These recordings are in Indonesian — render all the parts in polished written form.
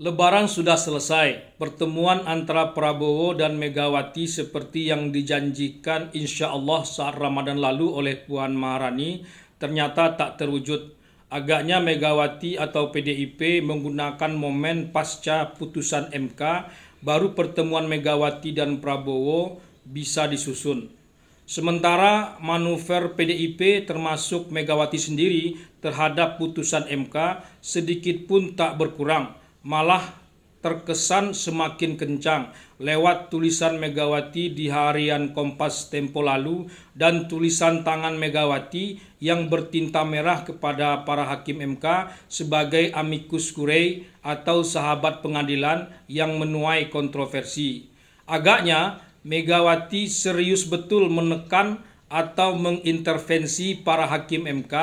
Lebaran sudah selesai. Pertemuan antara Prabowo dan Megawati seperti yang dijanjikan insya Allah saat Ramadan lalu oleh Puan Maharani ternyata tak terwujud. Agaknya Megawati atau PDIP menggunakan momen pasca putusan MK, baru pertemuan Megawati dan Prabowo bisa disusun. Sementara manuver PDIP termasuk Megawati sendiri terhadap putusan MK sedikit pun tak berkurang, malah terkesan semakin kencang lewat tulisan Megawati di harian Kompas Tempo lalu dan tulisan tangan Megawati yang bertinta merah kepada para hakim MK sebagai amicus curiae atau sahabat pengadilan yang menuai kontroversi. Agaknya Megawati serius betul menekan atau mengintervensi para hakim MK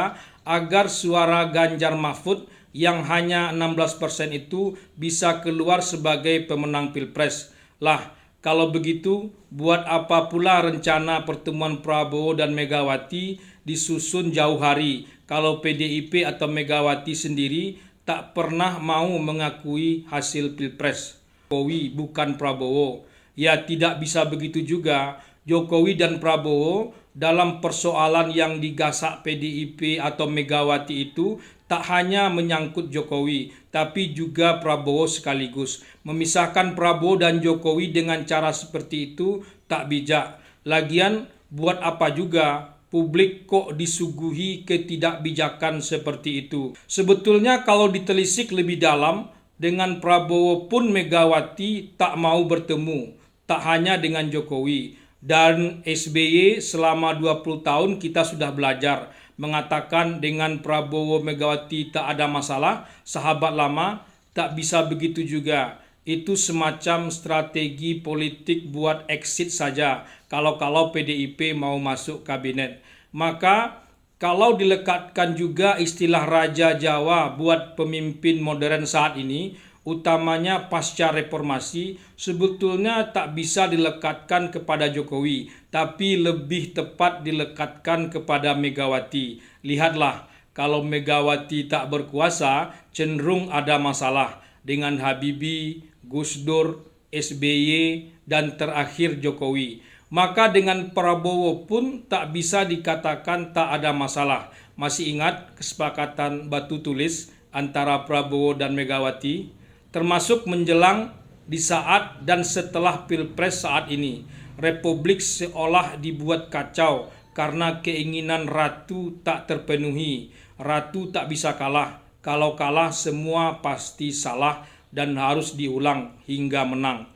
agar suara Ganjar Mahfud yang hanya 16% itu bisa keluar sebagai pemenang Pilpres. Lah, kalau begitu, buat apa pula rencana pertemuan Prabowo dan Megawati disusun jauh hari kalau PDIP atau Megawati sendiri tak pernah mau mengakui hasil Pilpres? Jokowi bukan Prabowo. Ya, tidak bisa begitu juga. Jokowi dan Prabowo dalam persoalan yang digasak PDIP atau Megawati itu tak hanya menyangkut Jokowi, tapi juga Prabowo sekaligus. Memisahkan Prabowo dan Jokowi dengan cara seperti itu tak bijak. Lagian, buat apa juga publik kok disuguhi ketidakbijakan seperti itu? Sebetulnya kalau ditelisik lebih dalam, dengan Prabowo pun Megawati tak mau bertemu. Tak hanya dengan Jokowi dan SBY, selama 20 tahun kita sudah belajar mengatakan dengan Prabowo Megawati tak ada masalah, sahabat lama. Tak bisa begitu juga. Itu semacam strategi politik buat exit saja kalau PDIP mau masuk kabinet. Maka kalau dilekatkan juga istilah Raja Jawa buat pemimpin modern saat ini, utamanya pasca reformasi, sebetulnya tak bisa dilekatkan kepada Jokowi, tapi lebih tepat dilekatkan kepada Megawati. Lihatlah, kalau Megawati tak berkuasa, cenderung ada masalah dengan Habibie, Gus Dur, SBY, dan terakhir Jokowi. Maka dengan Prabowo pun tak bisa dikatakan tak ada masalah. Masih ingat kesepakatan batu tulis antara Prabowo dan Megawati? Termasuk menjelang, di saat, dan setelah Pilpres saat ini. Republik seolah dibuat kacau karena keinginan ratu tak terpenuhi. Ratu tak bisa kalah. Kalau kalah semua pasti salah dan harus diulang hingga menang.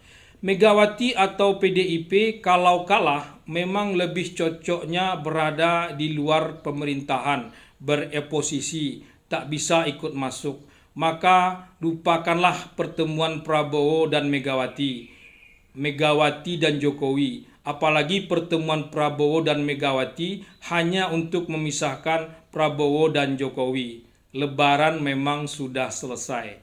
Megawati atau PDIP kalau kalah memang lebih cocoknya berada di luar pemerintahan, beroposisi, tak bisa ikut masuk. Maka lupakanlah pertemuan Prabowo dan Megawati dan Jokowi. Apalagi pertemuan Prabowo dan Megawati hanya untuk memisahkan Prabowo dan Jokowi. Lebaran memang sudah selesai.